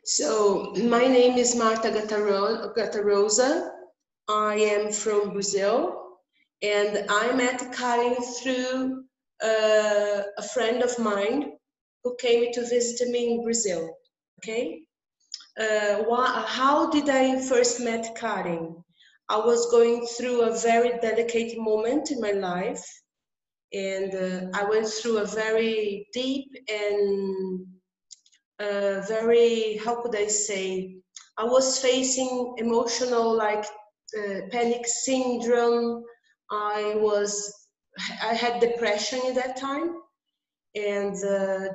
So my name is Marta Gatarosa. I am from Brazil, and I met Karin through a friend of mine who came to visit me in Brazil. Okay, how did I first met Karin? I was going through a very delicate moment in my life, and I went through a very deep and very, how could I say, I was facing emotional panic syndrome. I had depression at that time, and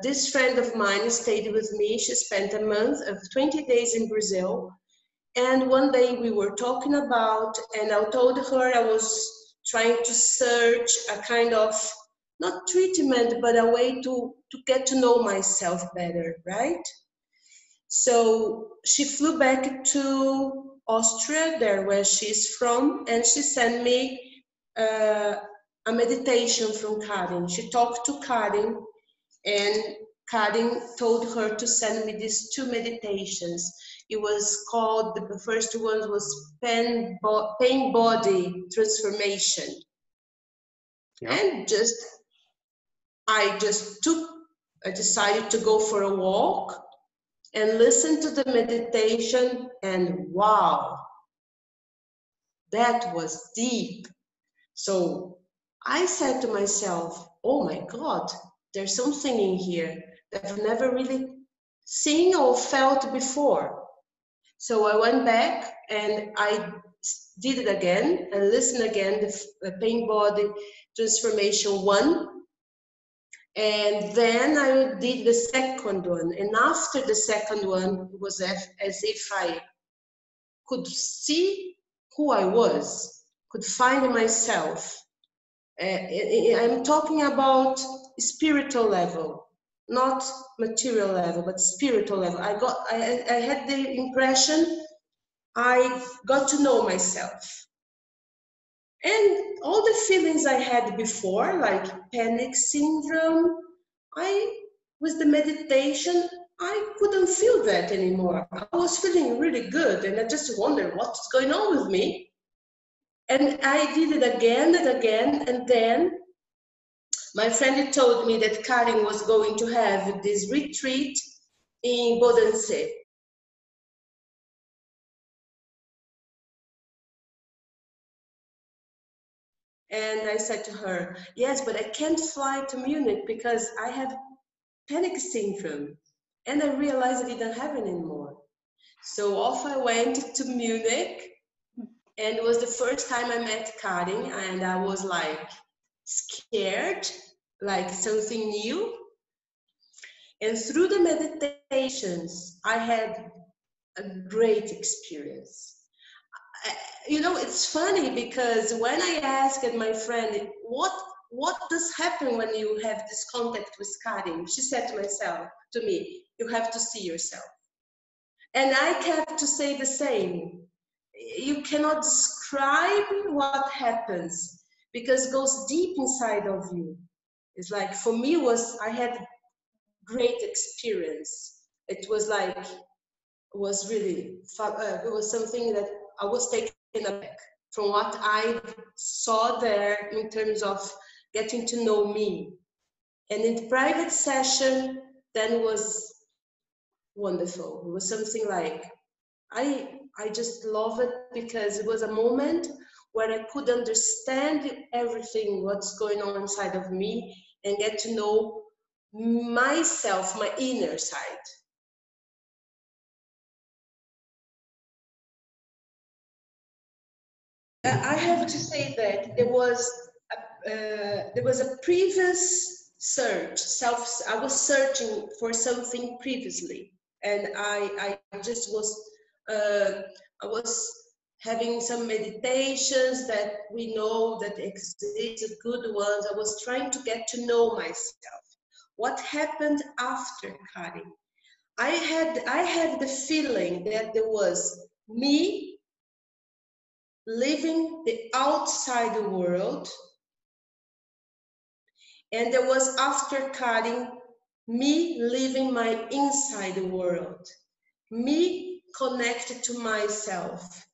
this friend of mine stayed with me. She spent a month of 20 days in Brazil, and one day we were talking about, and I told her I was trying to search a kind of, not treatment, but a way to get to know myself better, right? So she flew back to Austria, there where she's from, and she sent me a meditation from Karin. She talked to Karin, and Karin told her to send me these two meditations. It was called, the first one was pain body transformation. Yeah. And I decided to go for a walk and listen to the meditation, and wow, that was deep. So I said to myself, oh my God, there's something in here that I've never really seen or felt before. So I went back and I did it again and listened again, the pain body transformation 1. And then I did the second one. And after the second one, it was as if I could see who I was, could find myself. I'm talking about spiritual level, not material level, but spiritual level. I had the impression I got to know myself. And all the feelings I had before, like panic syndrome, with the meditation, I couldn't feel that anymore. I was feeling really good, and I just wondered what's going on with me. And I did it again and again, and then my friend told me that Karin was going to have this retreat in Bodensee. And I said to her, yes, but I can't fly to Munich because I have panic syndrome. And I realized I didn't have it anymore. So off I went to Munich, and it was the first time I met Karin, and I was like scared, like something new. And through the meditations, I had a great experience. You know, it's funny because when I asked my friend, what does happen when you have this contact with Karin? She said to me, you have to see yourself. And I kept to say the same. You cannot describe what happens because it goes deep inside of you. It's like, for me, I had great experience. It was like, it was something that I was taken aback from what I saw there in terms of getting to know me. And in the private session, then was wonderful. It was something like, I just love it because it was a moment where I could understand everything, what's going on inside of me, and get to know myself, my inner side. I have to say that there was a previous search. I was searching for something previously, and I just was. I was having some meditations that we know that exist, good ones. I was trying to get to know myself. What happened after Karin? I had the feeling that there was me living the outside world, and there was after Karin me living my inside world. me connected to myself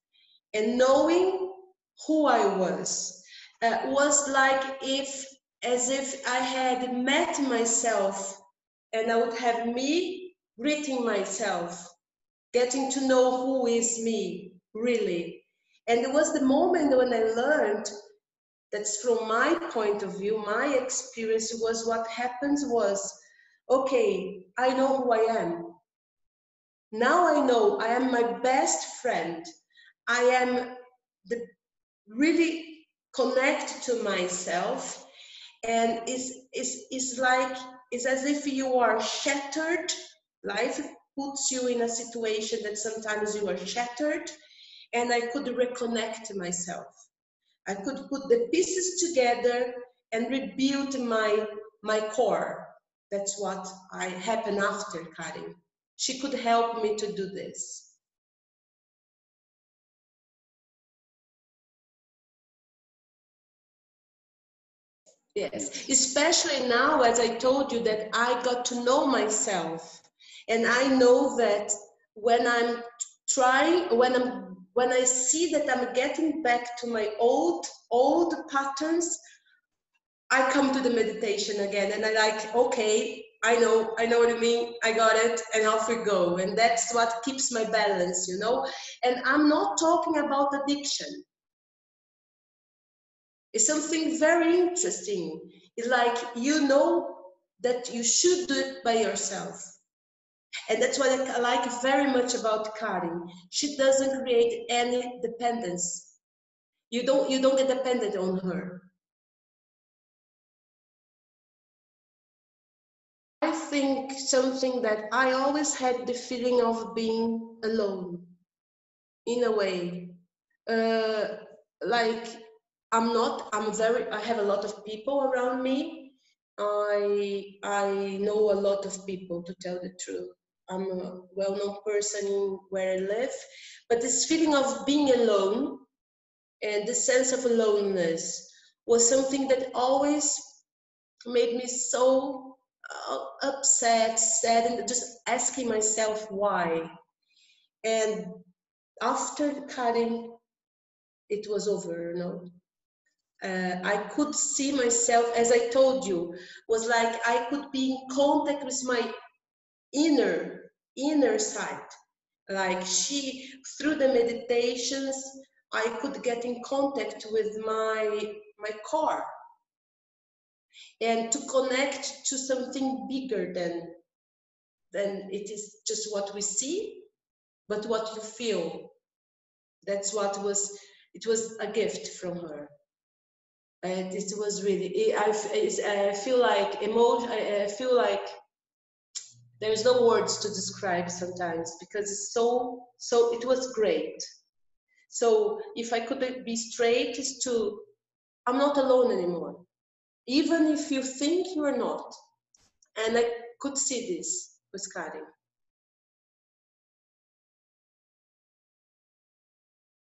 and knowing who I was like as if I had met myself, and I would have me greeting myself, getting to know who is me, really. And it was the moment when I learned that's from my point of view, my experience was what happens was, okay, I know who I am. Now I know I am my best friend. I am really connected to myself, and it's like, it's as if you are shattered. Life puts you in a situation that sometimes you are shattered, and I could reconnect myself. I could put the pieces together and rebuild my core. That's what happened after Karin. She could help me to do this. Yes, especially now, as I told you, that I got to know myself, and I know that when I'm trying, when I see that I'm getting back to my old patterns, I come to the meditation again, and I like, okay, I know what you mean, I got it, and off we go. And that's what keeps my balance, you know. And I'm not talking about addiction. It's something very interesting. It's like, you know that you should do it by yourself. And that's what I like very much about Karin. She doesn't create any dependence. You don't get dependent on her. I think something that I always had the feeling of being alone, in a way. Like, I have a lot of people around me. I know a lot of people, to tell the truth. I'm a well-known person where I live, but this feeling of being alone and the sense of aloneness was something that always made me so upset, sad, and just asking myself why. And after Karin, it was over, you know. I could see myself, as I told you, was like I could be in contact with my inner side. Like through the meditations, I could get in contact with my core, and to connect to something bigger than it is just what we see, but what you feel. That's what it was a gift from her. And it was really, I feel like I feel like there's no words to describe sometimes, because it's so it was great. So if I could be straight, is to, I'm not alone anymore, even if you think you are not. And I could see this with Karin.